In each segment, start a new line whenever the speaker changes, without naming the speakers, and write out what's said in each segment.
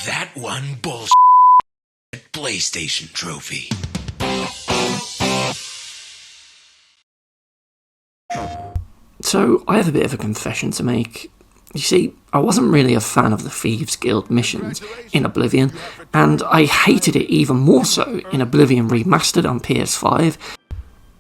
That one bullshit PlayStation trophy.
So, I have a bit of a confession to make. You see, I wasn't really a fan of the Thieves Guild missions in Oblivion, and I hated it even more so in Oblivion Remastered on PS5,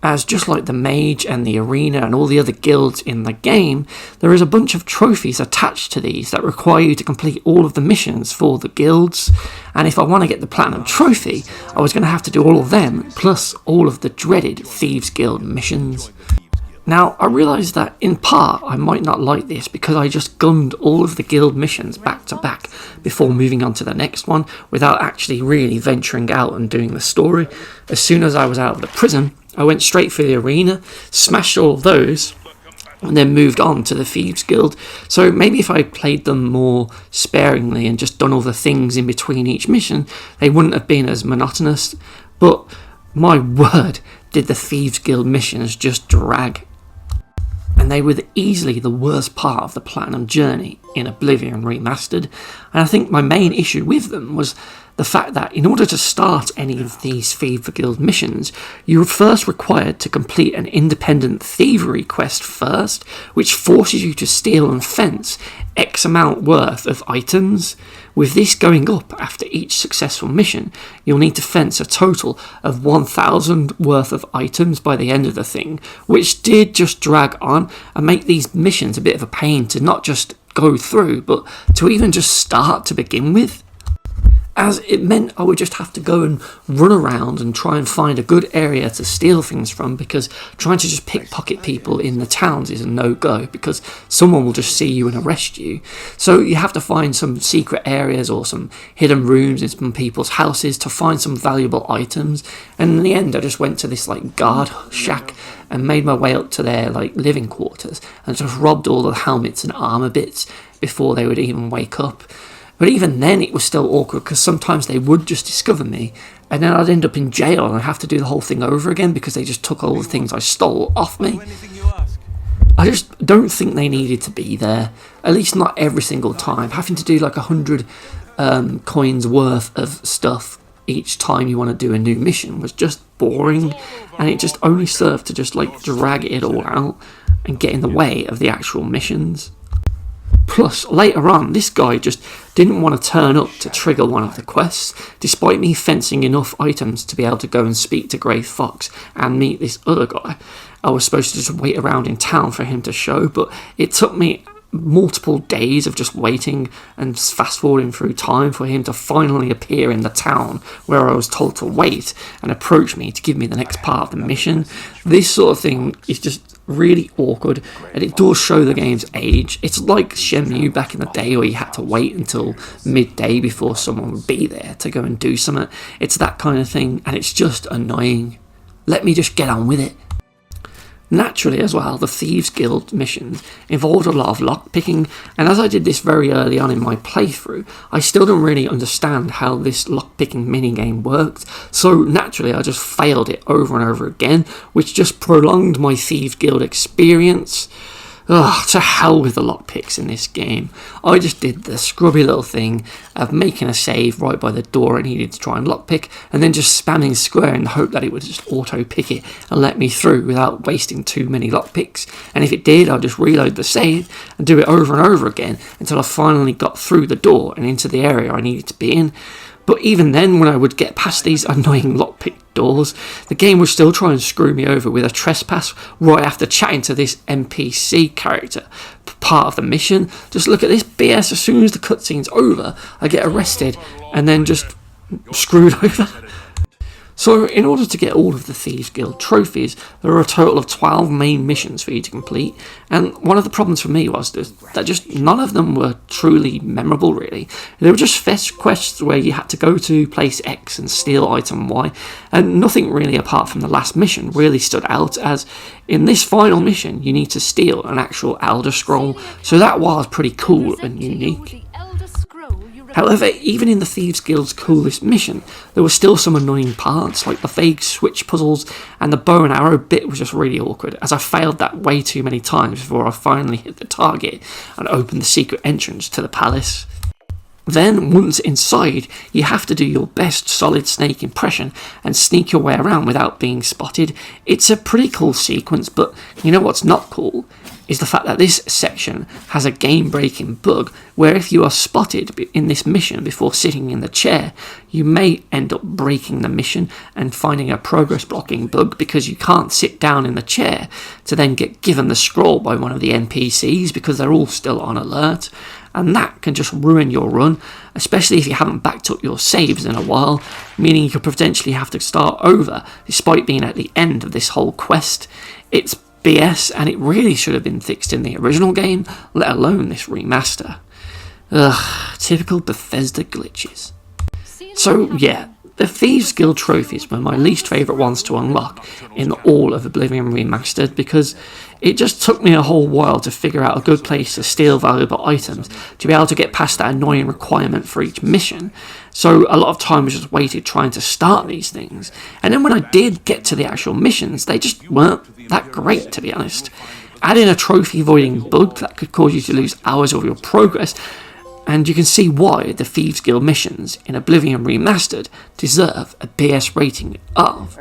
as just like the Mage and the Arena and all the other guilds in the game, there is a bunch of trophies attached to these that require you to complete all of the missions for the guilds, and if I want to get the Platinum Trophy, I was going to have to do all of them, plus all of the dreaded Thieves Guild missions. Now, I realise that in part I might not like this because I just gunned all of the guild missions back to back before moving on to the next one without actually really venturing out and doing the story. As soon as I was out of the prison, I went straight for the arena, smashed all of those, and then moved on to the Thieves Guild. So maybe if I played them more sparingly and just done all the things in between each mission, they wouldn't have been as monotonous. But my word, did the Thieves Guild missions just drag. And they were easily the worst part of the Platinum journey in Oblivion Remastered, and I think my main issue with them was the fact that in order to start any of these Thieves Guild missions, you were first required to complete an independent thievery quest first, which forces you to steal and fence X amount worth of items. With this going up after each successful mission, you'll need to fence a total of 1,000 worth of items by the end of the thing, which did just drag on and make these missions a bit of a pain to not just go through, but to even just start to begin with. As it meant I would just have to go and run around and try and find a good area to steal things from, because trying to just pickpocket people in the towns is a no-go because someone will just see you and arrest you. So you have to find some secret areas or some hidden rooms in some people's houses to find some valuable items, and in the end I just went to this guard shack and made my way up to their living quarters and just robbed all the helmets and armour bits before they would even wake up. But even then it was still awkward because sometimes they would just discover me and then I'd end up in jail and I'd have to do the whole thing over again because they just took all the things I stole off me. I just don't think they needed to be there, at least not every single time. Having to do 100 coins worth of stuff each time you want to do a new mission was just boring, and it just only served to just drag it all out and get in the way of the actual missions. Plus, later on, this guy just didn't want to turn up to trigger one of the quests, despite me fencing enough items to be able to go and speak to Grey Fox and meet this other guy. I was supposed to just wait around in town for him to show, but it took me multiple days of just waiting and fast forwarding through time for him to finally appear in the town where I was told to wait and approach me to give me the next part of the mission. This sort of thing is just really awkward, and it does show the game's age. It's like Shenmue back in the day where you had to wait until midday before someone would be there to go and do something. It's that kind of thing, and it's just annoying. Let me just get on with it. Naturally as well, the Thieves Guild missions involved a lot of lockpicking, and as I did this very early on in my playthrough, I still don't really understand how this lockpicking minigame worked, so naturally I just failed it over and over again, which just prolonged my Thieves Guild experience. Ugh, to hell with the lockpicks in this game. I just did the scrubby little thing of making a save right by the door I needed to try and lockpick, and then just spamming square in the hope that it would just auto-pick it and let me through without wasting too many lockpicks. And if it did, I'd just reload the save and do it over and over again until I finally got through the door and into the area I needed to be in. But even then, when I would get past these annoying lockpick doors, the game would still try and screw me over with a trespass right after chatting to this NPC character, part of the mission. Just look at this BS, as soon as the cutscene's over, I get arrested and then just screwed over. So in order to get all of the Thieves Guild trophies, there are a total of 12 main missions for you to complete, and one of the problems for me was that just none of them were truly memorable really. They were just fetch quests where you had to go to place X and steal item Y, and nothing really apart from the last mission really stood out, as in this final mission you need to steal an actual Elder Scroll, so that was pretty cool and unique. However, even in the Thieves Guild's coolest mission, there were still some annoying parts, like the vague switch puzzles, and the bow and arrow bit was just really awkward, as I failed that way too many times before I finally hit the target and opened the secret entrance to the palace. Then, once inside, you have to do your best Solid Snake impression and sneak your way around without being spotted. It's a pretty cool sequence, but you know what's not cool? Is the fact that this section has a game-breaking bug where if you are spotted in this mission before sitting in the chair, you may end up breaking the mission and finding a progress blocking bug because you can't sit down in the chair to then get given the scroll by one of the NPCs because they're all still on alert. And that can just ruin your run, especially if you haven't backed up your saves in a while, meaning you could potentially have to start over despite being at the end of this whole quest. It's BS, and it really should have been fixed in the original game, let alone this remaster. Ugh, typical Bethesda glitches. So yeah, the Thieves Guild trophies were my least favourite ones to unlock in all of Oblivion Remastered because it just took me a whole while to figure out a good place to steal valuable items to be able to get past that annoying requirement for each mission. So a lot of time was just wasted trying to start these things. And then when I did get to the actual missions, they just weren't that great, to be honest. Add in a trophy voiding bug that could cause you to lose hours of your progress, and you can see why the Thieves Guild missions in Oblivion Remastered deserve a BS rating of